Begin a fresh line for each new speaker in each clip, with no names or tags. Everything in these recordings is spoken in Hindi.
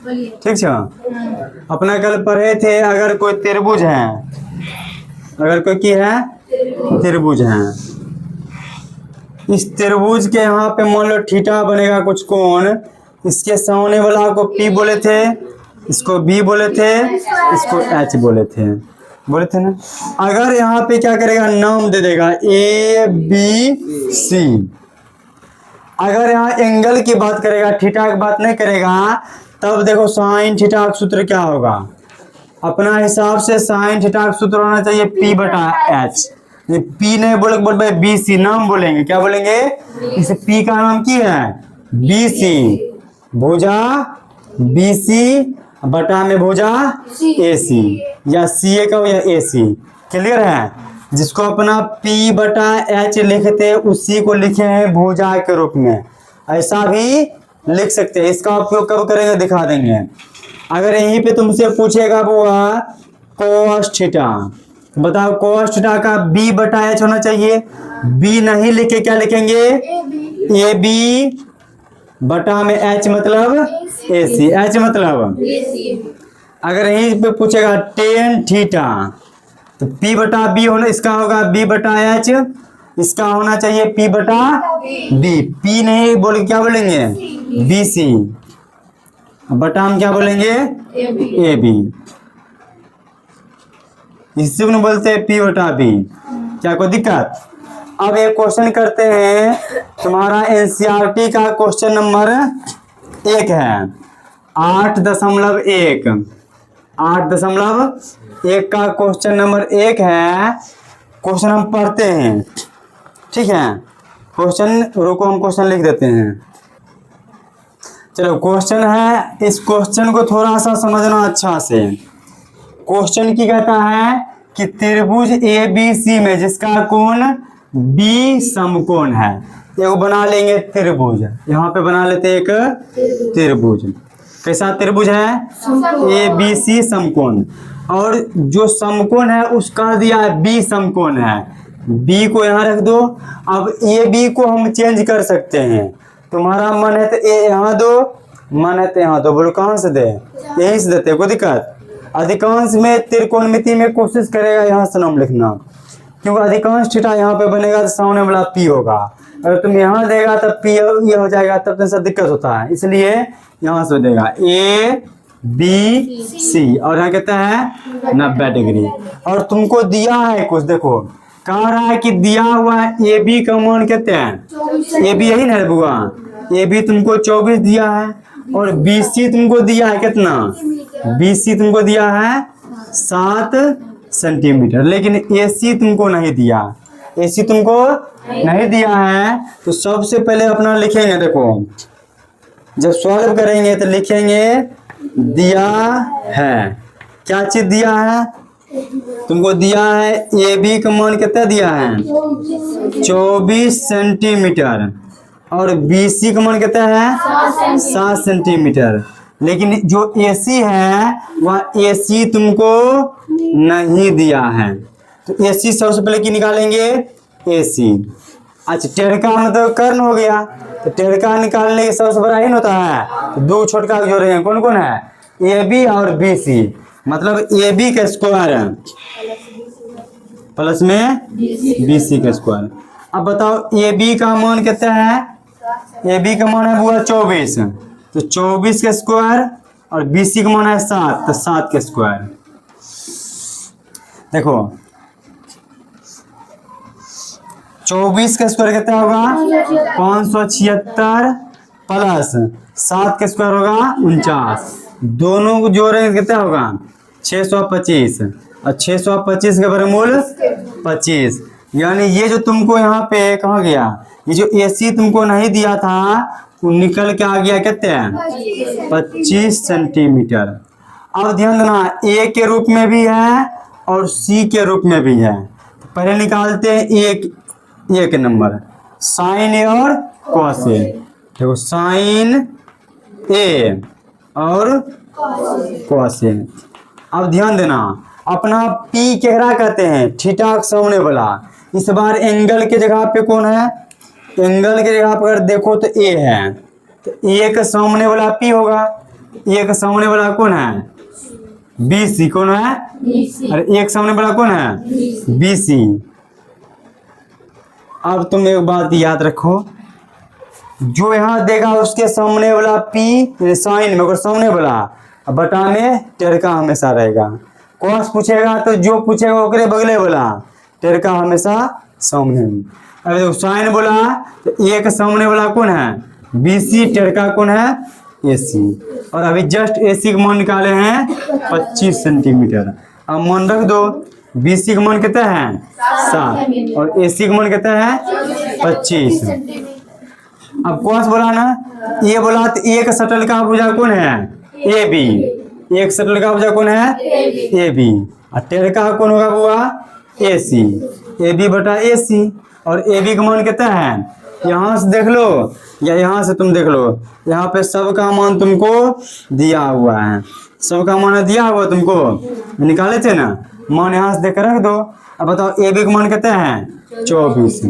ठीक है। अपना कल पढ़े थे अगर कोई त्रिभुज है, अगर कोई की है त्रिभुज है, इस त्रिभुज के यहाँ पे मान लो थीटा बनेगा कुछ कोण, इसके सामने वाला को P बोले थे, इसको B बोले थे, इसको H बोले थे ना। अगर यहाँ पे क्या करेगा, नाम दे देगा A B C। अगर यहाँ एंगल की बात करेगा, थीटा की बात नहीं करेगा, तब देखो साइन थीटा का सूत्र क्या होगा। अपना हिसाब से साइन थीटा का सूत्र होना चाहिए P बटा H। P नहीं बोल भाई BC नाम बोलेंगे, क्या बोलेंगे, इस P का नाम की है BC, भुजा BC बटा में भुजा AC, या CA का या AC। क्लियर है। जिसको अपना P बटा H लिखते उसी को लिखे हैं भुजा के रूप में, ऐसा भी लिख सकते हैं। इसका उपयोग कब करेंगे दिखा देंगे। अगर यहीं पे तुमसे पूछेगा बुआ cos थीटा, बताओ cos थीटा का B बटा H होना चाहिए। B नहीं लिखे क्या लिखेंगे, AB बटा में H मतलब AC, H मतलब। अगर यहीं पे पूछेगा tan थीटा, तो P बटा B होना, इसका होगा B बटा H, इसका होना चाहिए P बटा B। P नहीं बोल क्या बोलेंगे BC, बटा हम क्या बोलेंगे AB। इसी को बोलते हैं P बटा B। क्या कोई दिक्कत। अब एक क्वेश्चन करते हैं, तुम्हारा NCERT का क्वेश्चन नंबर 1 है 8.1, 8.1 का क्वेश्चन नंबर 1 है। क्वेश्चन हम पढ़ते हैं, ठीक है। क्वेश्चन रोको, हम क्वेश्चन लिख देते हैं। चलो क्वेश्चन है, इस क्वेश्चन को थोड़ा सा समझना अच्छा से। क्वेश्चन की कहता है कि त्रिभुज ABC में जिसका कोण B समकोण है, एक बना लेंगे त्रिभुज। यहाँ पे बना लेते हैं एक त्रिभुज। कैसा त्रिभुज है, ABC समकोण, और जो समकोण है उसका दिया है B समकोण है। B को यहाँ रख दो। अब AB को हम चेंज कर सकते हैं। तुम्हारा मन है तो A यहाँ दो, मन है तो यहाँ दो, बोलो कहाँ से दे, यहीं से देते, कोई दिक्कत। अधिकांश में त्रिकोणमिति में कोशिश करेगा यहाँ से नाम लिखना, क्योंकि अधिकांश थीटा यहाँ पे बनेगा तो सामने वाला P होगा। अगर तुम यहाँ देगा तब P ये हो जाएगा, तब तो दिक्कत होता है, इसलिए यहाँ से देगा A B C, और यहाँ कहता है 90 डिग्री। और तुमको दिया है कुछ, देखो कह रहा है कि दिया हुआ है AB का मान कहते हैं, AB यही ना बुआ, AB तुमको 24 दिया है, और BC तुमको दिया है कितना, BC तुमको दिया है 7 सेंटीमीटर, लेकिन AC तुमको नहीं दिया, AC तुमको नहीं दिया है। तो सबसे पहले अपना लिखेंगे, देखो जब सॉल्व करेंगे तो लिखेंगे दिया है, क्या चीज दिया है, तुमको दिया है AB का मान कितना दिया है 24 सेंटीमीटर, और BC का मान कितना है 7 सेंटीमीटर, लेकिन जो AC है वह AC तुमको नहीं दिया है। तो AC सबसे पहले की निकालेंगे AC। अच्छा टेढ़ का मतलब कर्ण हो गया, तो टेढ़ का निकालने के सबसे बड़ा ही होता है, तो दो छोटका जोड़ेंगे, कौन कौन है AB और BC, मतलब AB का स्क्वायर प्लस में BC का स्क्वायर। अब बताओ AB का मान कितना है, AB का मान है वो 24, तो 24 का स्क्वायर, और BC का मान है 7, तो 7 का स्क्वायर। देखो 24 का स्क्वायर कितना होगा 576 प्लस 7 का स्क्वायर होगा 49, दोनों को जोड़ेंगे कितना होगा 625, और 625 का वर्गमूल 25। यानी ये जो तुमको यहाँ पे कहा गया, ये जो AC तुमको नहीं दिया था वो निकल के आ गया कितने 25 सेंटीमीटर। अब ध्यान देना A के रूप में भी है और C के रूप में भी है। तो पहले निकालते हैं एक नंबर साइन A और कॉस A। देखो साइन A और कॉस A। अब ध्यान देना अपना P केहरा कहते हैं थीटा सामने वाला, इस बार एंगल के जगह पे कौन है, एंगल के जगह पर अगर देखो तो A है, तो A के सामने वाला P होगा, एक सामने वाला कौन है? BC कौन है? अरे एक सामने वाला कौन है? BC। अब तुम एक बात याद रखो, जो यहाँ देगा उसके सामने वाला P साइन में, अगर सामने वाला बटा में टेरका हमेशा रहेगा। कॉस पूछेगा तो जो पूछेगा ओकरे बगले वाला टेरका हमेशा सामने में। अगर देखो साइन बोला तो एक सामने वाला कौन है? BC, टेरका कौन है? AC। और अभी जस्ट AC का मान निकाले हैं 25 सेंटीमीटर। अब मान रख दो, BC का मान कितना है? 7 और AC का मान कितना है? 25। अब कॉस बोला ना, ये बोला तो एक शटल का भुजा कौन है? AB। एक शटल का भुजा कौन है? AB। और टेरका कौन होगा बुआ? AC। AB बटा AC। और AB का मान कितना है? यहाँ से देख लो या यहाँ से तुम देख लो, यहाँ पे सबका मान तुमको दिया हुआ है, सबका मान दिया हुआ तुमको, निकाले थे ना मान, यहाँ से देख कर रख दो। अब बताओ AB का मान कितना है? 24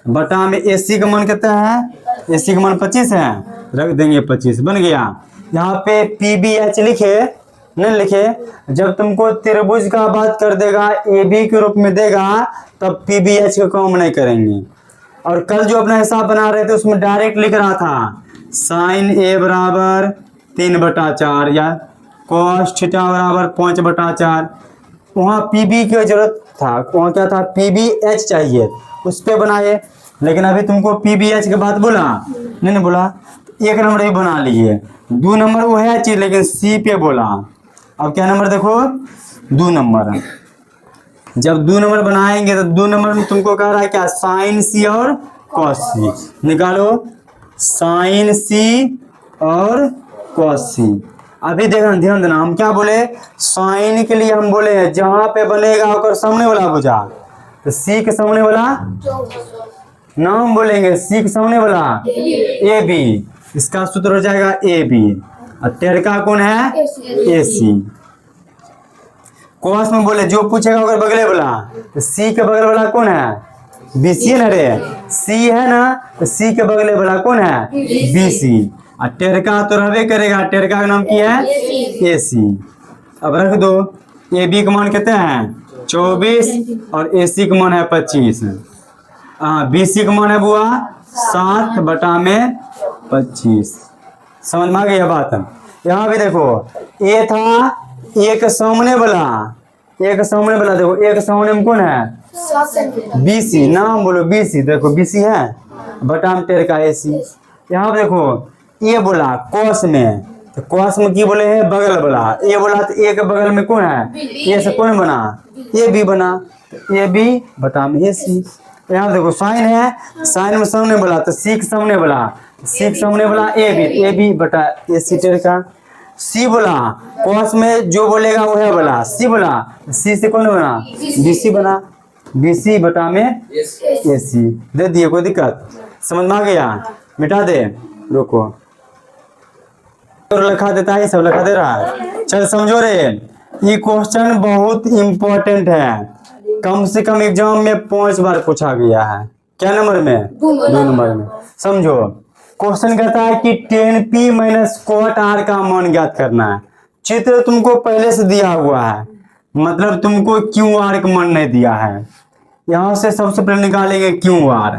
बटा में AC का मान कितना है? AC का मान 25 है, रख देंगे 25, बन गया। यहाँ पे PBH लिखे नहीं लिखे, जब तुमको त्रिभुज का बात कर देगा AB के रूप में देगा तब PBH का काम नहीं करेंगे। और कल जो अपना हिसाब बना रहे थे उसमें डायरेक्ट लिख रहा था साइन A बराबर 3/4 या कॉस थीटा बराबर 5/4। वहाँ PB की जरूरत था, वहाँ क्या था? PBH चाहिए, उस पर बनाए। लेकिन अभी तुमको PBH की बात बोला नहीं बोला, एक नंबर भी बना लिए। 2 नंबर वो है चीज, लेकिन C पे बोला। अब क्या नंबर देखो? 2 नंबर। जब 2 नंबर बनाएंगे तो 2 नंबर में तुमको कह रहा है क्या? साइन C और कॉस C निकालो, साइन C और कॉस C। अभी देखना, ध्यान देना, हम क्या बोले? साइन के लिए हम बोले हैं जहां पे बनेगा और सामने वाला भुजा, तो C के सामने वाला नाम बोलेंगे, C के सामने वाला AB, इसका सूत्र हो जाएगा AB। और टेरका कौन है? AC। कॉस में बोले जो पूछेगा अगर बगले वाला, तो C के बगल वाला कौन है? BC है ना रे, C है ना, तो C के बगले वाला कौन है? BC। और टेरका तो रहबे करेगा, टेरका का नाम क्या है? AC। अब रख दो, AB का मान कितना है? 24 और AC का मान है 25। BC का मान है बुआ 7 बटा में 25। समझ में आ गई बात? यहाँ भी देखो A था, एक सामने वाला, एक सामने वाला देखो, एक सामने में कौन है? BC, नाम बोलो BC, देखो BC है बटा में टेरका AC। यहाँ पे देखो ये बोला कॉस में, तो कॉस में की बोले हैं? बगल वाला। ये बोला तो एक बगल में कौन है? ये से कौन बना? AB बना, तो AB बटा में AC। यहाँ देखो साइन है, साइन में सामने बोला तो C के सामने बोला, C के सामने बोला AB बटा AC टेरका। C बोला कॉस में जो बोलेगा वो है बोला, C बोला, C से कौन बना? BC बना, BC बटा में AC। दे दिए, कोई दिक्कत? समझ में आ गया? मिटा दे, रुको तो लिखा देता है, सब लिखा दे रहा है। चल समझो रे, ये क्वेश्चन बहुत इंपॉर्टेंट है, कम से कम एग्जाम में 5 बार पूछा गया है। क्या नंबर में? 2 नंबर में। समझो, क्वेश्चन कहता है कि tan P minus cot R का मान ज्ञात करना है। चित्र तुमको पहले से दिया हुआ है, मतलब तुमको QR का मान नहीं दिया है। यहाँ से सबसे पहले निकालेंगे QR।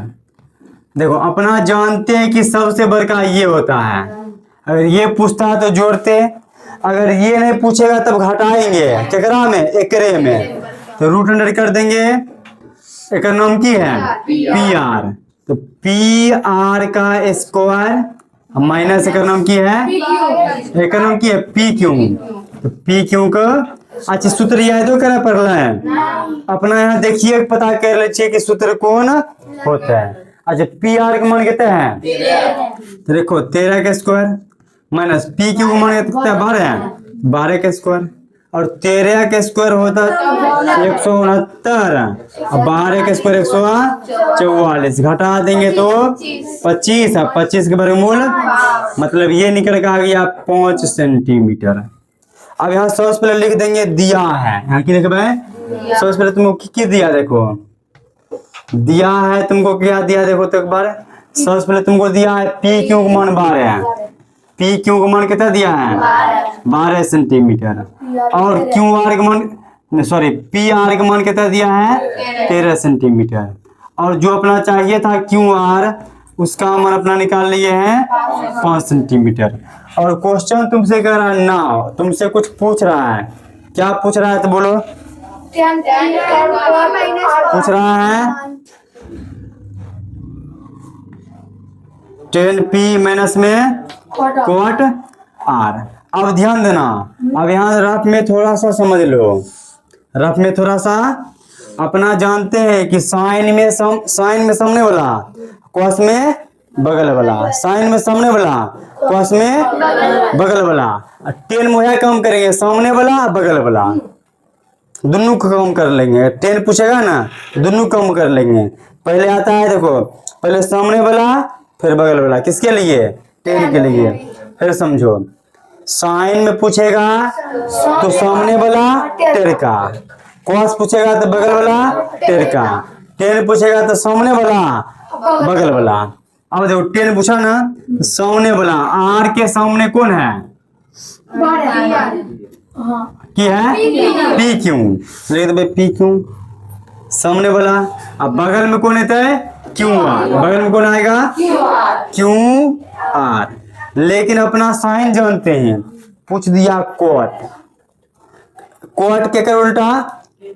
देखो अपना जानते हैं कि सबसे बड़का ये होता है, अगर ये पूछता है तो जोड़ते, अगर ये नहीं पूछेगा तब घटाएंगे केकरा में? एकरे में, तो रूट अंडर कर देंगे। एक नाम की है PR, तो PR का स्क्वायर माइनस एक नाम की है, एक नाम की है PQ, तो PQ का अच्छा सूत्र याद करा पड़ रहा है अपना। यहाँ देखिए पता कर लीजिए कि सूत्र कौन होता है। अच्छा PR का मान कितना है? तो देखो 13 का स्क्वायर माइनस PQ का मान कितना है? 12 है, 12 का स्क्वायर, और 13 का स्क्वायर होता है 169 और 12 का स्क्वायर 144, घटा देंगे तो 25 है, 25 के वर्गमूल मतलब ये निकल के आ गया 5 सेंटीमीटर। अब यहाँ सबसे पहले लिख देंगे दिया है, यहाँ की लिख भाई सबसे पहले तुमको क्या दिया? देखो दिया है तुमको, क्या दिया देखो तो एक बार। सबसे पहले तुमको दिया है PQ का मान 12 है, पी क्यू का मान कितना दिया है 12 सेंटीमीटर, और क्यू आर का मान सॉरी पी आर का मान कितना दिया है 13 सेंटीमीटर, और जो अपना चाहिए था क्यू आर उसका मान अपना निकाल लिए हैं 5 सेंटीमीटर। और क्वेश्चन तुमसे कह रहा है ना, तुमसे कुछ पूछ रहा है, क्या पूछ रहा है तो बोलो, पूछ रहा है 10p माइनस में क्वाट आर। अब ध्यान देना, अब यहाँ रफ में थोड़ा सा समझ लो, रफ में थोड़ा सा अपना जानते हैं कि साइन में सामने वाला, कॉस में बगल वाला, साइन में सामने वाला, कॉस में बगल वाला, 10 मुहैया कम करेंगे, सामने वाला बगल वाला दोनों को कम कर लेंगे। 10 पूछेगा ना दोनों कम कर लेंगे। पहले आता है देखो, पहले सामने वाला फिर बगल वाला, किसके लिए 10 के लिए। फिर समझो, साइन में पूछेगा तो सामने वाला 10 का, कॉस पूछेगा तो बगल वाला 10 का, 10 पूछेगा तो सामने वाला बगल वाला। अब देखो 10 पूछा ना, सामने वाला आर के सामने कौन है की है पी क्यू, भाई पी क्यू सामने वाला। अब बगल में कौन आता है क्यू आर, बगल में कौन आएगा क्यू आर। लेकिन अपना साइन जानते हैं, पूछ दिया कोट, कोट के कर उल्टा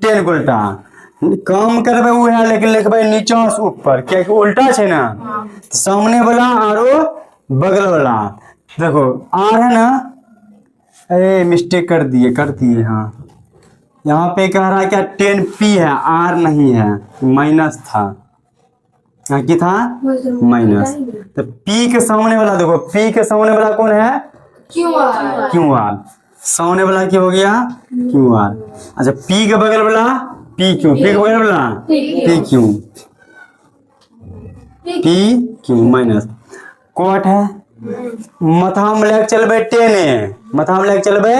10 को उल्टा कम करबे वो है, लेकिन लिखबे नीचा से ऊपर, क्या उल्टा है ना, सामने वाला आरो बगल वाला। देखो आर है ना, अरे मिस्टेक कर दिए हाँ, यहाँ पे कह रहा है क्या 10p है, आर नहीं है, माइनस था, यहाँ की था माइनस। तो p के सामने वाला देखो, p के सामने वाला कौन है क्यू आर, सामने वाला क्या हो गया क्यू आर। अच्छा p के बगल वाला पी क्यू, पी के बगल वाला पी क्यू माइनस कोट है। मथा में लेके चलबे 10 है, मथा में लेके चलबे,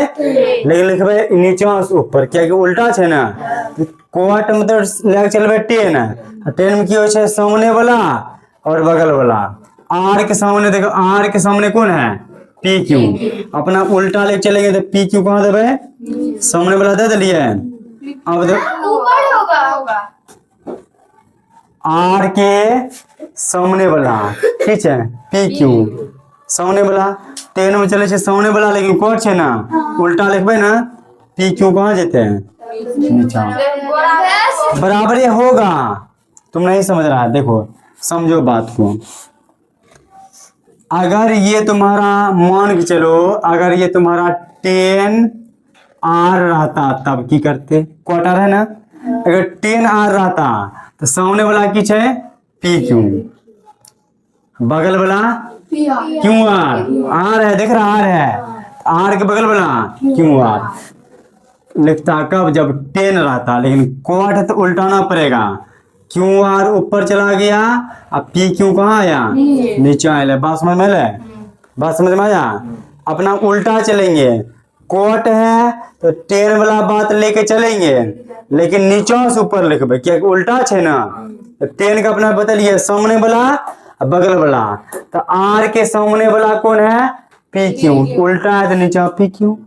लेकिन लिखबे नीचा से ऊपर, क्या कि उल्टा है ना, कोट मतलब लेके चलबे 10 है, 10 में क्या हो सामने वाला और बगल वाला। आर के सामने देखो, आर के सामने कौन है पी क्यू, अपना उल्टा लेके चलेंगे तो पी क्यू कहाँ देवे सामने वाला दे दिलिए। अब देखो आर के सामने वाला ठीक है पी क्यू सामने वाला, 10 में चले सामने वाला, लेकिन कोट है ना उल्टा लिखबे ना, पी क्यू कहाँ जेते हैं नीचा, बराबर ये होगा। तुम नहीं समझ रहा है, देखो समझो बात को। अगर ये तुम्हारा मान के चलो, अगर ये तुम्हारा 10 आर रहता तब की करते, क्वार्टर है ना, अगर 10 आर रहता तो सामने वाला की है पी क्यू, बगल वाला क्यू आर है, देख रहा आर है, आर के बगल वाला क्यू आर लिखता कब जब 10 रहता, लेकिन क्वाट है तो उल्टाना पड़ेगा, क्यू आर ऊपर चला गया, अब पी क्यू कहाँ आया नीचे आया। बात समझ में आया, बात समझ में आया। अपना उल्टा चलेंगे, कोट है तो 10 वाला बात लेके चलेंगे, लेकिन नीचा से ऊपर लिखबे, क्या उल्टा है ना, तो 10 का अपना बदलिए सामने वाला बगल वाला, तो आर के सामने वाला कौन है पी क्यू, उल्टा है तो नीचा पी क्यू,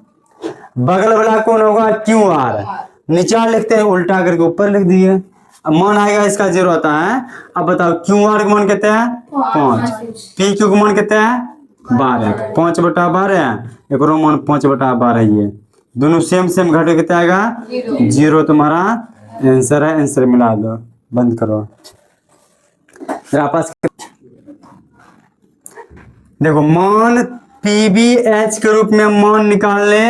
बगल वाला कौन होगा क्यू आर, नीचा लिखते हैं उल्टा करके ऊपर लिख दिए। अब मान आएगा इसका 0 आता है। अब बताओ क्यू आर का मान कितने हैं 5, पी क्यू का मान कितने हैं 12, 5/12, एक मान 5/12, ये दोनों सेम घटे कितना आएगा 0, तुम्हारा आंसर है। आंसर मिला दो, बंद करो। आपस देखो मान पीबीएच के रूप में मान निकालने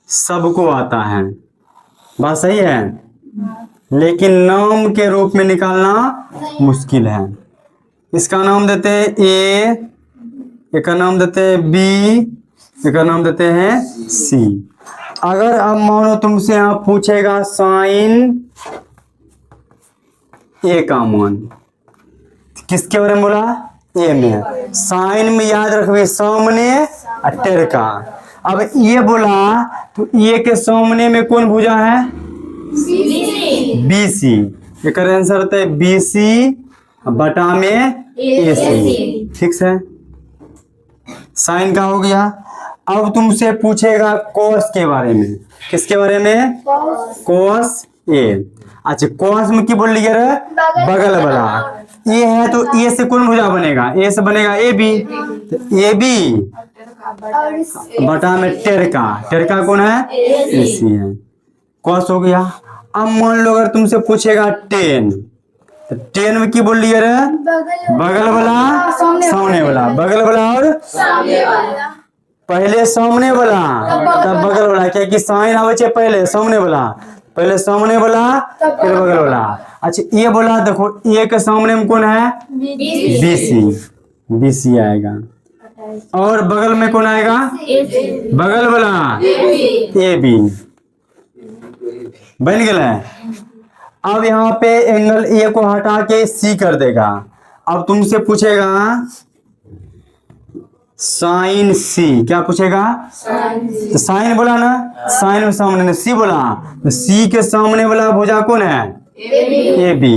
सबको आता है, बात सही है, लेकिन नाम के रूप में निकालना मुश्किल है। इसका नाम देते हैं ए, एक का नाम देते हैं बी, एक का नाम देते हैं सी। अगर अब मानो तुमसे यहाँ पूछेगा साइन ए का मान, किसके बारे में बोला ए में, साइन में याद रखबे सामने अटर का। अब ये बोला तो ए के सामने में कौन भुजा है बीसी, एक आंसर होता है बीसी बटा में एसी, ठीक है। साइन का हो गया। अब तुमसे पूछेगा कॉस के बारे में। किसके बारे में? Cos A. अच्छा, कॉस में की बोल लिया रे? बगल वाला। ए है तो ए से कौन भुजा बनेगा? ए से बनेगा ए बी। तो ए बी बटा में टेरका। टेरका कौन है? ए सी है। कॉस हो गया। अब मान लो अगर तुमसे पूछेगा टेन, तो टेन में की बोल लिया रे? बगल वाला सामने वाला। बगल वाला और पहले सामने वाला तब बगल वाला, क्या कि साइन आवे छे पहले सामने वाला, पहले सामने वाला फिर बगल वाला। अच्छा, ये बोला देखो, ए के सामने में कौन है? बी सी। बी सी आएगा। और बगल में कौन आएगा? बगल वाला ए बी। बन गया। अब यहाँ पे एंगल ए को हटा के सी कर देगा। अब तुमसे पूछेगा साइन सी। क्या पूछेगा? तो साइन बोला ना, साइन में सामने ने सी बोला, तो सी के सामने वाला भुजा कौन है? A B.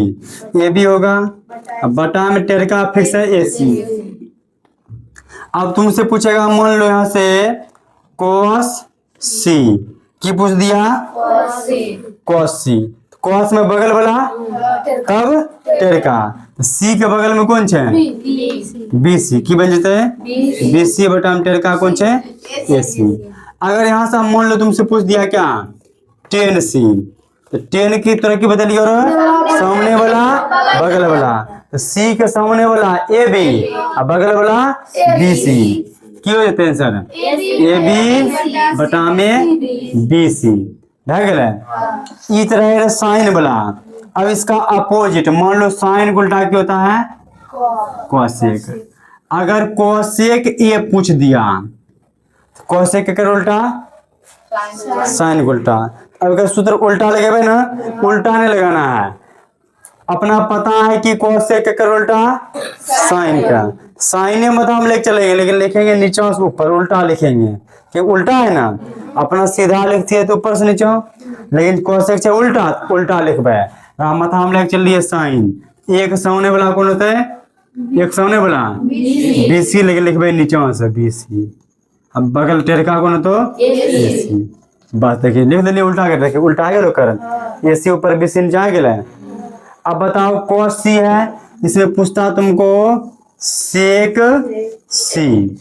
ए बी होगा। अब बटा में टेरका फिक्स है ए सी। अब तुमसे पूछेगा, मान लो यहाँ से कॉस सी की पूछ दिया? कॉस सी। कॉस में बगल वाला तब टेरका, तो सी के बगल में कौन है? B C. की बन जाते हैं? बी सी बटा में टेरका कौन है? ए सी। अगर यहाँ से मान लो तुमसे पूछ दिया क्या? टेन सी। तो टेन की तरह की बदलिए और सामने वाला बगल वाला, तो सी के सामने वाला ए बी और बगल वाला बी सी। की हो जाते हैं सर? ए बी बटा में बी सी। ई तरह साइन वाला। अब इसका अपोजिट, मान लो साइन उल्टा क्या होता है? कोसेक। अगर कोसेक ए पूछ दिया, कोसेक का उल्टा साइन उल्टा। अब अगर सूत्र उल्टा लगावे ना, उल्टा नहीं लगाना है। अपना पता है कि कोसेक का उल्टा साइन का। साइन में तो हम लेके चलेंगे, लेकिन लिखेंगे नीचे से ऊपर, उल्टा लिखेंगे कि उल्टा है ना। अपना सीधा लिखती है तो ऊपर से नीचे, लेकिन कोसेक से उल्टा उल्टा लिखबे। मत हम लेके चल लिए साइन। एक सामने वाला कौन होता है? एक सामने वाला बी सी लेके लिखबे नीचे से बी सी। अब बगल टेरका कौन तो ए सी। बस देखिए लिख दिलिए, उल्टा कर देखिए, उल्टा गया कर ए सी ऊपर बी सी नीचे आ गया। अब बताओ कॉस सी है, इसमें पूछता तुमको सेक सी।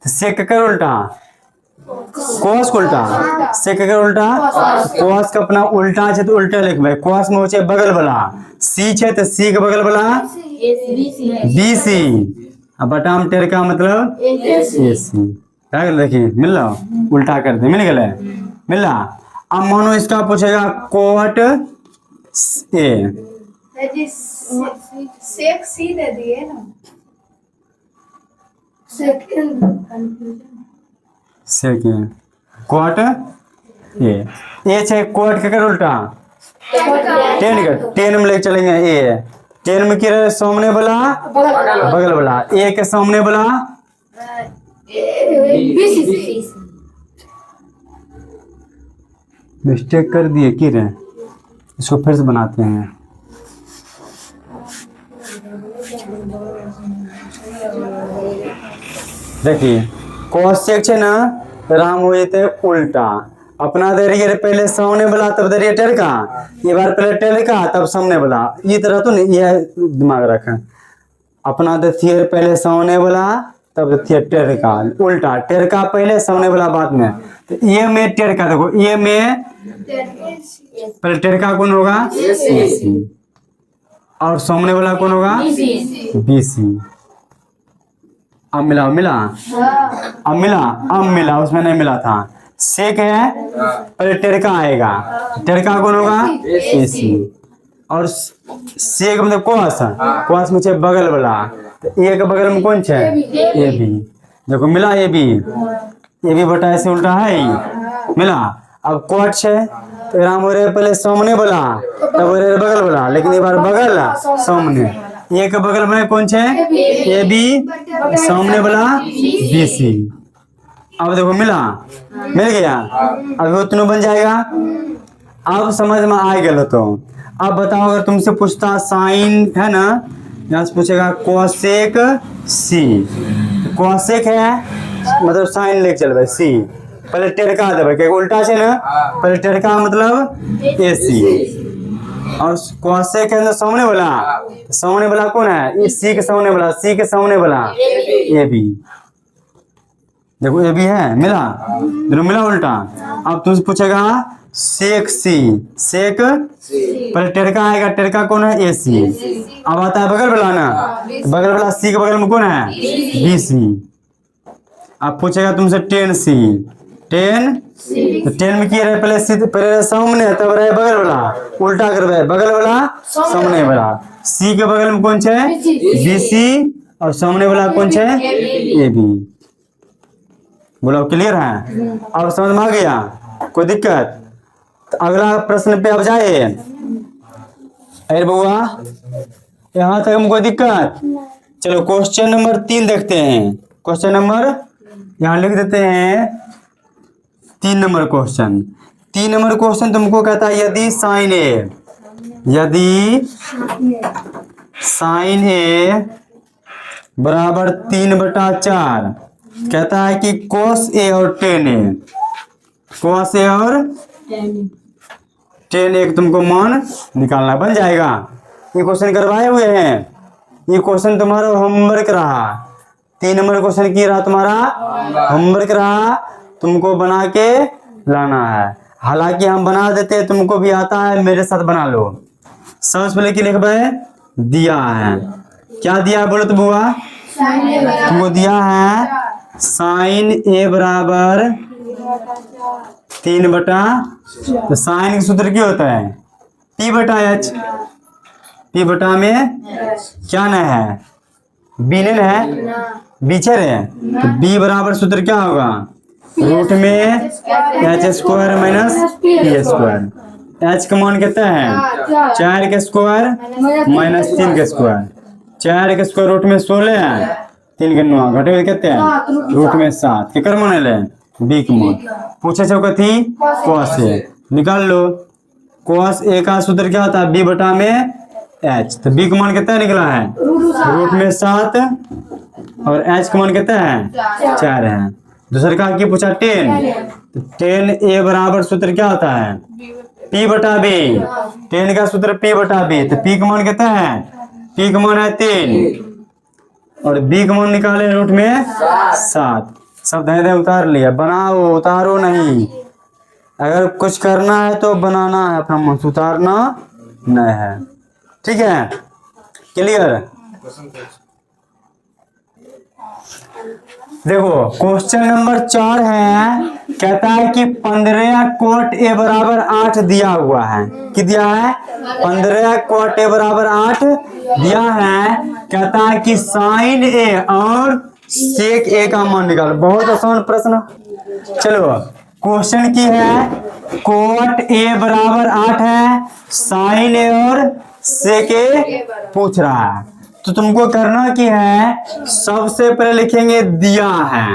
सेक कर उल्टा कॉस को उल्टा, सेक कर उल्टा कॉस का अपना उल्टा है तो उल्टा लिखबे। कॉस में होचे बगल वाला, सी है तो सी के बगल वाला बी सी। अब बटा में टेरका मतलब ए सी। देखिए मिल रहा, उल्टा कर दे, मिल गया, मिल रहा। अब मानो इसका पूछेगा कोट ए।
सेक सी दे दिए ना,
सेकेंड कोट ए छे कोट के कर उल्टा टेन का। टेन में लेके चलेंगे ए। टेन में क्या रहे? सामने वाला बगल वाला। ए के सामने वाला मिस्टेक कर दिए की रहे, इसको फिर से बनाते हैं। देखिए कोसेक छे ना, राम हो जाते उल्टा। अपना दे रही है पहले सामने वाला तब दे रही है टेरका, ये बार पहले टेरका तब सामने वाला। ये तरह तो नहीं, ये दिमाग रखें। अपना देती है पहले सामने वाला तब देती है टेरका, उल्टा। टेरका पहले सामने वाला बाद में। तो ये में टेरका, देखो ये में पहले टेरका कौन होगा? ए सी। और सामने वाला कौन होगा? B C. अब मिला, मिला, अब मिला, अब मिला, उसमें नहीं मिला था। सेक है पहले टेरका आएगा, टेरका कौन होगा? ए सी। और सेक मतलब कोस, कोस में छे बगल वाला, तो ए के बगल में कौन छे? A B. देखो मिला ए बी बटा ऐसे उल्टा है ही मिला। अब कोट छे तो राम हो रहे पहले सामने वाला तब हो रहे बगल वाला, लेकिन एक बार बगल सामने। ए के बगल में कौन छे? ए बी, सामने वाला बी सी। अब देखो मिला, मिल गया। अब वो तीनों बन जाएगा। अब समझ में आ गया। तो अब बताओ, अगर तुमसे पूछता साइन है ना, यहाँ से पूछेगा कोसेक सी। कोसेक है मतलब साइन लेके चल भाई सी पहले टेरका दे भाई उल्टा से ना पहले टेरका मतलब ए सी और कोसेक है सामने वाला कौन है ये सी के सामने वाला ए बी देखो ए बी है मिला दोनों मिला उल्टा। अब तुमसे पूछेगा सेक सी सेक पहले टेरका आएगा टेरका कौन है ए सी अब आता है बगल वाला ना तो बगल वाला सी के बगल में कौन है बी सी। अब पूछेगा तुमसे टेन सी टेन तो टेन में किया रहे पहले सी पहले सामने तब रहे बगल वाला उल्टा कर रहे बगल वाला सामने वाला सी के बगल में कौन है बी सी और सामने वाला कौन है ए बी। बोलो क्लियर है अब समझ में आ गया कोई दिक्कत। तो अगला प्रश्न पे अब जाए अरे बउआ यहाँ तक हमको दिक्कत। चलो क्वेश्चन नंबर 3 देखते हैं। क्वेश्चन नंबर यहाँ लिख देते हैं 3 नंबर क्वेश्चन। 3 नंबर क्वेश्चन तुमको कहता है यदि साइन ए बराबर 3/4 कहता है कि कोस ए और टेन ए तुमको मान निकालना बन जाएगा। ये क्वेश्चन करवाए हुए हैं ये क्वेश्चन तुम्हारा होमवर्क रहा 3 नंबर क्वेश्चन की रहा तुम्हारा होमवर्क रहा तुमको बना के लाना है। हालांकि हम बना देते हैं तुमको भी आता है मेरे साथ बना लो। सबसे पहले क्या लिखबे दिया है क्या दिया है बोलो तो बुआ तुमको दिया है साइन ए बराबर 3/। तो साइन का सूत्र क्या होता है P/H P बटा में क्या न है बी न है बीचर है तो B बराबर सूत्र क्या होगा रूट में H² माइनस P²। H का मान कितना है 4 के स्क्वायर माइनस 3 के स्क्वायर 4 के स्क्वायर रूट में 16 है 3 के 9 घटे हुए कितने हैं रूट में 7 के कर मान ले बी के मान पूछे छो कथी cos ए निकाल लो cos ए का सूत्र क्या होता है b बटा में h। तो b का मान कितना निकला है रूट में 7 और h का मान कितना है 4 है। दूसरे का की पूछा 10 तो 10 ए बराबर सूत्र क्या होता है p बटा b 10 का सूत्र p बटा b तो p का मान कितना है p का मान है 3 और b का मान निकाले रूट में 7। सब धैर्य उतार लिया बनाओ उतारो नहीं अगर कुछ करना है तो बनाना है अपना मन से उतारना नहीं है ठीक है क्लियर। देखो क्वेश्चन नंबर 4 है कहता है कि 15 कोट ए बराबर 8 दिया हुआ है कि दिया है 15 कोट ए बराबर 8 दिया है। कहता है कि साइन ए और सेक ए का मान निकाल। बहुत आसान प्रश्न। चलो क्वेश्चन की है कोट ए बराबर 8 है साइन ए और सेक ए पूछ रहा है तो तुमको करना की है सबसे पहले लिखेंगे दिया है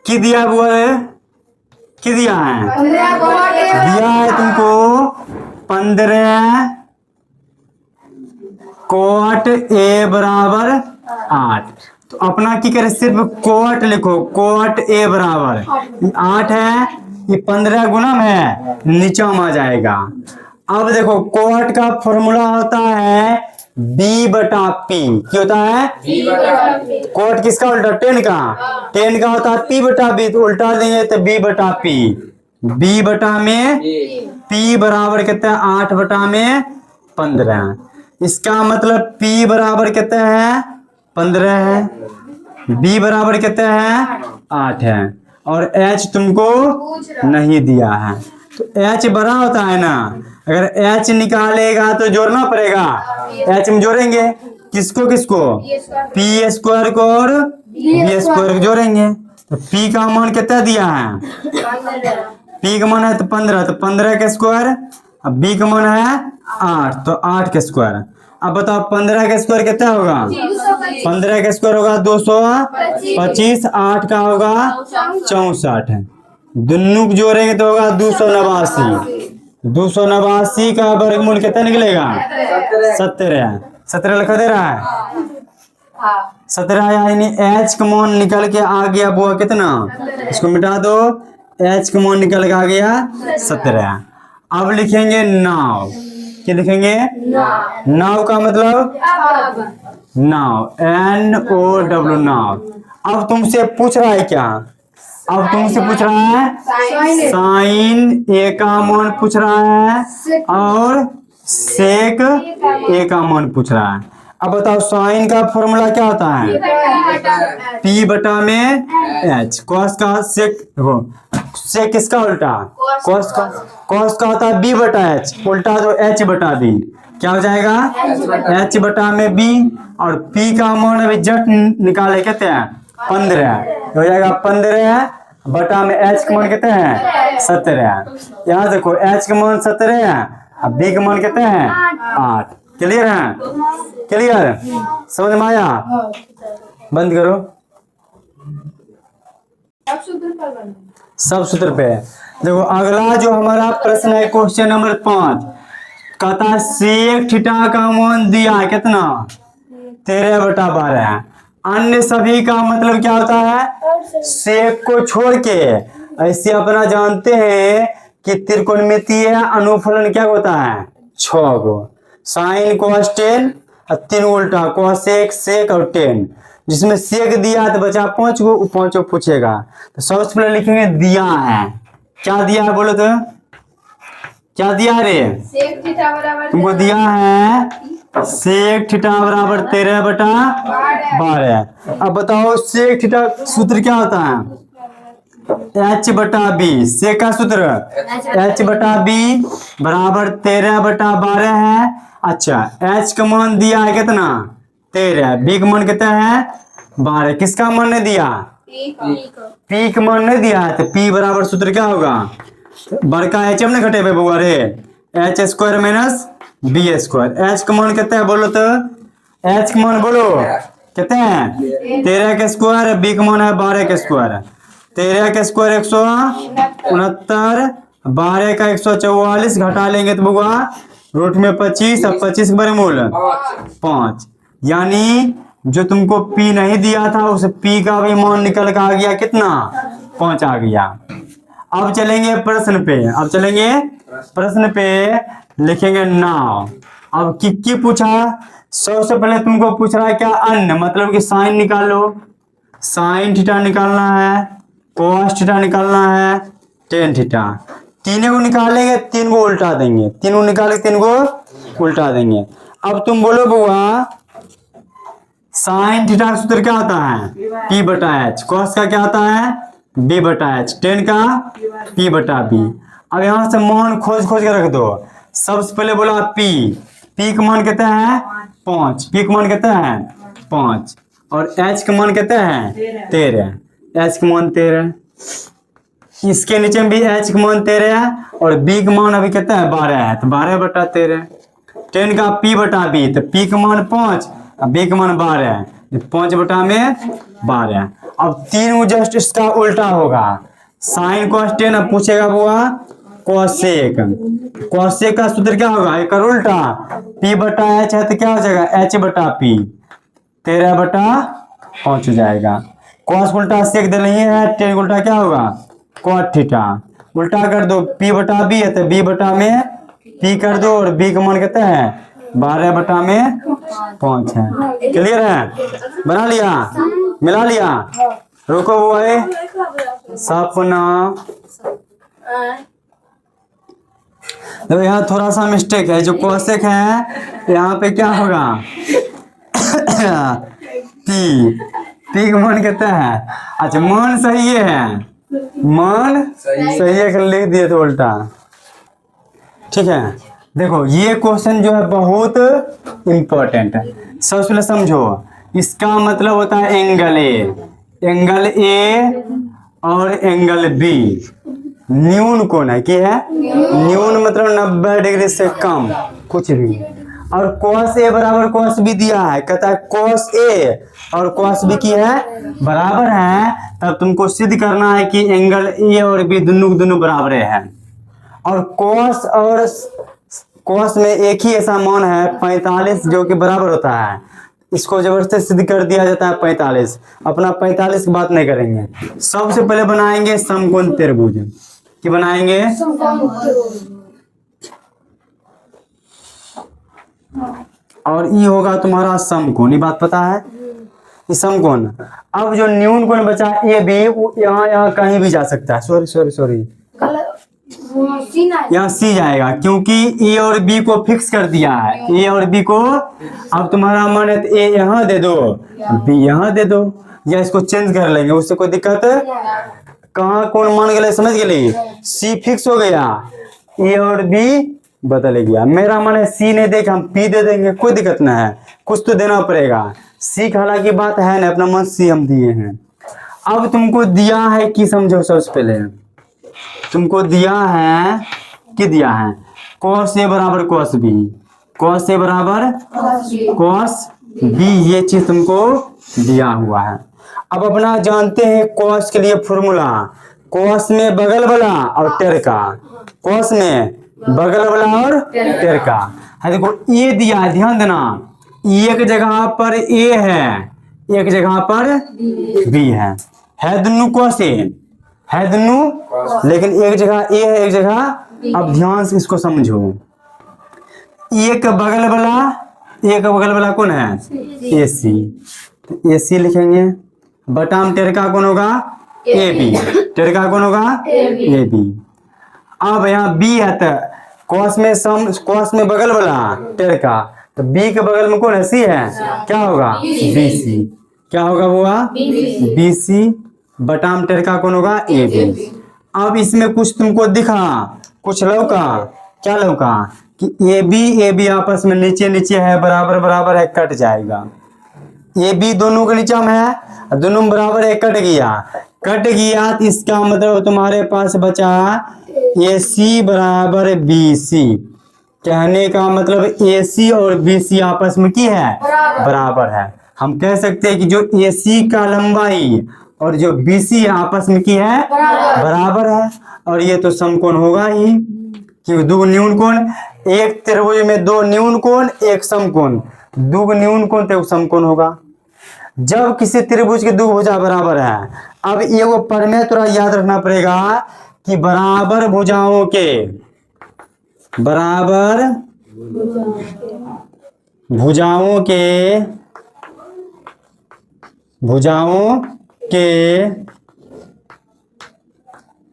कि दिया हुआ है कि दिया है तुमको 15 कोट ए बराबर 8 तो अपना की करे सिर्फ कोट लिखो कोट ए बराबर 8 है ये 15 गुणम है नीचे में आ जाएगा। अब देखो कोट का फॉर्मूला होता है b बटा p क्या होता है कोट किसका उल्टा 10 का होता है p बटा b तो उल्टा देंगे तो b बटा p b बटा में p बराबर कितना है 8 बटा में 15। इसका मतलब p बराबर कितना है 15 है b बराबर कितना है 8 है और h तुमको नहीं दिया है तो h बड़ा होता है ना अगर h निकालेगा तो जोड़ना पड़ेगा h में जोड़ेंगे किसको p² को और b² को जोड़ेंगे तो p का मान कितना दिया है p का मान है तो 15 के स्क्वायर अब b का मान है 8 तो 8 के स्क्वायर। अब बताओ 15 का स्क्वायर कितना होगा 15 का स्क्वायर होगा 225 8 का होगा 64 है दोनों को जोड़ेंगे तो होगा 289 का वर्गमूल कितना निकलेगा 70 लिखा दे रहा है 17 यानी एच का मान निकल के आ गया बुआ कितना, इसको मिटा दो, एच का मान निकल के आ गया 17। अब लिखेंगे नाव, क्या लिखेंगे, नाव का मतलब नाव, NOW नाव। अब तुमसे पूछ रहा है क्या, अब तुमसे पूछ रहा है साइन ए का मान पूछ रहा है और सेक ए का मान पूछ रहा है। अब बताओ साइन का फॉर्मूला क्या होता है, P बटा में H। कॉस का सेक, देखो सेक किसका उल्टा, कॉस का होता है B बटा H, उल्टा तो H बटा B, क्या हो जाएगा H बटा में B। और P का मान अभी जट निकाले कहते हैं 15, हो जाएगा 15 बटा में H का मान कहते हैं 17। यहाँ देखो H का मान 17 है, अब B का मान कहते हैं 8। क्लियर है, क्लियर, समझ में आया, बंद करो सब सूत्र पे। देखो अगला जो हमारा प्रश्न है क्वेश्चन नंबर 5, कहता है सेक थीटा का मान दिया है कितना 13 बटा 12। अन्य सभी का मतलब क्या होता है, सेक को छोड़ के ऐसे अपना जानते हैं कि त्रिकोणमितीय अनुफलन क्या होता है 6 गो, साइन कॉस टेन और 3 उल्टा कॉस सेक सेक और टेन, जिसमें सेक दिया है तो बचा 5 गो, 5 गो पूछेगा तो सबसे पहले लिखेंगे दिया है, क्या दिया है बोलो तो, क्या दिया है रे,
सेक थीटा बराबर
तुमको दिया है सेक थीटा बराबर 13 बटा 12। अब बताओ सेक थीटा सूत्र क्या होता है, H बटा B, सेक का सूत्र H बटा B बराबर 13 बटा 12 है। अच्छा H का मान दिया है कितना 13, B का मान कितना है 12, किसका मान नहीं दिया, P का मान नहीं दिया है, तो P बराबर सूत्र क्या होगा, बड़का H हमने घटे पे बुआ रे, H square minus B square. H का मान कितना है बोलो तो, H का मान बोलो कितने हैं 13 के स्क्वायर, B का मान है 12 के स्क्वायर, 13 के स्क्वायर 169, 12 का 144 घटा लेंगे तो बुआ रूट में 25 और 25 के वर्गमूल 5, यानी जो तुमको P नहीं दिया था उस P का भी मान निकल के आ गया कितना 5 आ गया। अब चलेंगे प्रश्न पे, अब चलेंगे प्रश्न पे, लिखेंगे नाव। अब की पूछा, सबसे पहले तुमको पूछ रहा है क्या अन्य, मतलब कि साइन निकालो, साइन थीटा निकालना है, कॉस थीटा निकालना है, टेन थीटा, तीनों को निकालेंगे 3 को उल्टा देंगे, 3 को निकाल के 3 को उल्टा देंगे। अब तुम बोलो बुआ साइन थीटा का सूत्र क्या होता है P बटा H, कॉस का क्या होता है B बटा H, टेन का P बटा B। अब यहाँ से मान खोज के रख दो, सबसे पहले बोला P का मान कितना है 5, P का मान कितना है 5 और H का मान कितना है 13, H का मान 13, इसके नीचे भी H का मान 13 है और B का मान अभी कितना है 12 है, तो 12 बटा 13, 10 का P बटा B, तो P का मान 5 और B का मान 12 है, 5 बटा में 12। अब 3 जस्ट इसका उल्टा होगा, साइन कॉस 10, अब पूछेगा बुआ कॉसेक, कॉसेक का सूत्र क्या होगा एक उल्टा P बटा H है तो क्या हो जाएगा H बटा P, 13 बटा 5 हो जाएगा। कॉस उल्टा सेक दे नहीं है, 10 उल्टा क्या होगा कॉट थीटा, उल्टा कर दो P बटा B है तो B बटा में P कर दो और B का मान कितना है 12 बटा में 5 है। क्लियर है, बना लिया, मिला लिया, रुको वो है सपना। देखो यहाँ थोड़ा सा मिस्टेक है, जो कॉसेक है यहाँ पे क्या होगा P का मान कितना है, अच्छा मान सही है, मान सही है लिख दिए तो उल्टा, ठीक है। देखो ये क्वेश्चन जो है बहुत इम्पोर्टेंट है, सबसे पहले समझो, इसका मतलब होता है एंगल ए और एंगल बी न्यून कोण है, क्या है न्यून मतलब 90 डिग्री से कम कुछ भी, और cos ए बराबर cos बी दिया है, कहता है cos ए और cos बी की है बराबर है, तब तुमको सिद्ध करना है कि एंगल ए और बी दोनों बराबर है। और cos में एक ही ऐसा मान है 45 जो कि बराबर होता है, इसको जबरदस्ती सिद्ध कर दिया जाता है 45। अपना 45 की बात नहीं करेंगे, सबसे पहले बनाएंगे समकोण त्रिभुज। कि बनाएंगे और ये होगा तुम्हारा समकोण, ये बात पता है, ये समकोण। अब जो न्यून कोण बचा ए बी, वो यहाँ कहीं भी जा सकता है। सॉरी यहाँ सी जाएगा, क्योंकि ए और बी को फिक्स कर दिया है। ए और बी को, अब तुम्हारा मन है तो ए यहाँ दे दो, बी यहाँ दे दो, या इसको चेंज कर लेंगे, उससे कोई दिक्कत। कहाँ कौन मान गए समझ गए, सी फिक्स हो गया, ए और बी बदल गया। मेरा मन है सी नहीं देगा, हम पी दे देंगे, कोई दिक्कत नहीं है, कुछ तो देना पड़ेगा। सी हालांकि बात है ना, अपना मन सी हम दिए हैं। अब तुमको दिया है कि समझो, सबसे पहले तुमको दिया है कि दिया है cos ए बराबर cos बी, cos ए बराबर cos बी, ये चीज तुमको दिया हुआ है। अब अपना जानते हैं cos के लिए फॉर्मूला, cos में बगल वाला और टेर का, cos में बगल वाला और टेर का है। देखो ये दिया है, ध्यान देना, एक जगह पर ए है, एक जगह पर बी है दोनों cos ए है दोनों, लेकिन एक जगह ए है एक जगह। अब ध्यान से इसको समझो, एक बगल वाला कौन है, ए सी, तो ए सी लिखेंगे, बटाम टेर का कौन होगा, ए बी, टेर का कौन होगा, ए बी। अब यहाँ बी है तो cos में बगल वाला टेर का, तो बी के बगल में कौन है, सी है, क्या होगा, बी सी, क्या होगा हुआ, बी सी, बटाम टेर का कौन होगा, ए बी। अब इसमें कुछ तुमको दिखा, कुछ लौका, क्या लौका, कि ए बी आपस में नीचे नीचे है, बराबर है, कट जाएगा। ए बी दोनों के नीचे में है, दोनों में बराबर है, कट गया तो इसका मतलब तुम्हारे पास बचा ए सी बराबर बी सी। कहने का मतलब ए सी और बी सी आपस में की है, बराबर है। हम कह सकते हैं कि जो ए सी का लंबाई और जो बी सी आपस में की है, बराबर है, और ये तो समकोण होगा ही, कि दो न्यून कोण, एक त्रिभुज में दो न्यून कोण एक समकोण, दो न्यून कोण तो समकोण होगा। जब किसी त्रिभुज के दो भुजा बराबर है, अब ये वो प्रमेय थोड़ा याद रखना पड़ेगा कि बराबर भुजाओं के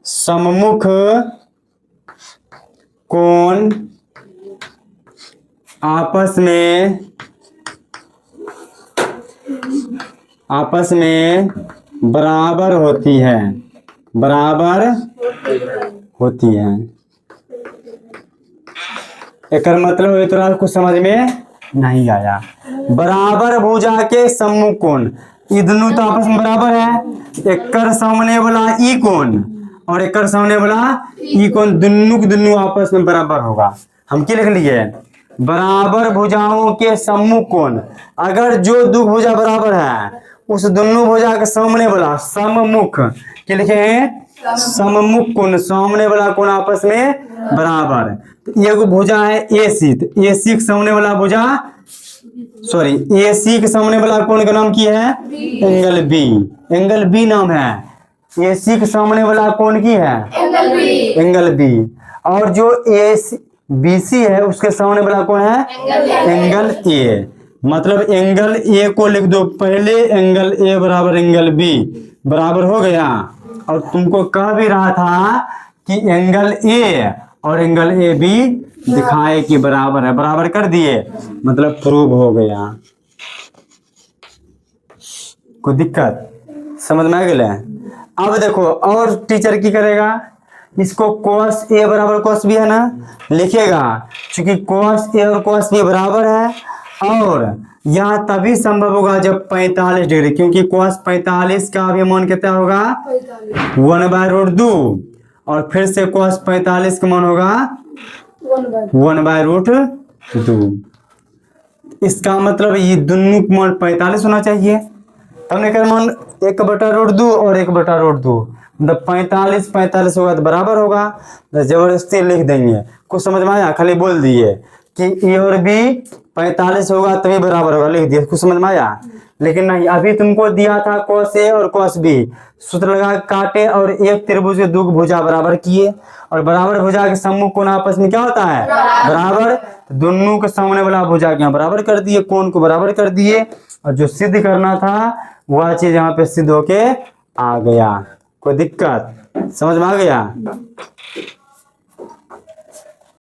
सममुख कोण आपस में बराबर होती है, एक मतलब ये तो कुछ समझ में नहीं आया। बराबर भुजा के सम्मुख कोण, ये दोनों तो आपस में बराबर है, एक सामने वाला ई कोण और एक सामने वाला ई कोण, दोनों आपस में बराबर होगा। हम क्या लिख लिए, बराबर भुजाओं के सम्मुख कोण। अगर जो दो भुजा बराबर है, उस दोनों भुजा के सामने वाला सममुख, क्या लिखे हैं, सममुख कोण, सामने वाला कोण आपस में बराबर। तो ये भुजा है ए सी, तो ए सी के सामने वाला भुजा, ए सी के सामने वाला कोण का नाम की है, एंगल बी नाम है। ए सी के सामने वाला कोण की है, एंगल बी। और जो ए बी सी है उसके सामने वाला कौन है, एंगल ए। मतलब एंगल ए को लिख दो पहले, एंगल ए बराबर एंगल बी बराबर हो गया। और तुमको कह भी रहा था कि एंगल ए और एंगल ए बी दिखाए कि बराबर है, बराबर कर दिए, मतलब प्रूव हो गया। कोई दिक्कत समझ में आ गया। अब देखो और टीचर की करेगा, इसको cos ए बराबर cos बी है ना, लिखेगा, क्योंकि cos ए और cos बी बराबर है। और यह तभी संभव होगा जब 45 डिग्री, क्योंकि cos 45 का भी मान कितना होगा, 1/√2, और फिर से cos 45 का मान होगा 1/√2। इसका मतलब ये दोनों का मान 45 होना चाहिए। हमने कहा मान 1/√2 और 1/√2, मतलब 45 होगा तो बराबर होगा। तो जबरदस्ती लिख देंगे, कुछ समझ में आया, खाली बोल दिए कि ए और बी 45 होगा तभी बराबर होगा, लिख दिया, कुछ समझ में आया। लेकिन नहीं, अभी तुमको दिया था cos ए और cos बी, सूत्र लगा के काटे और एक त्रिभुज के दो भुजा बराबर किए, और बराबर भुजा के सम्मुख कोण आपस में क्या होता है, बराबर। तो दोनों के सामने वाला भुजा के यहाँ बराबर कर दिए, कोण को बराबर कर दिए, और जो सिद्ध करना था वह चीज यहाँ पे सिद्ध होके आ गया। कोई दिक्कत समझ में आ गया।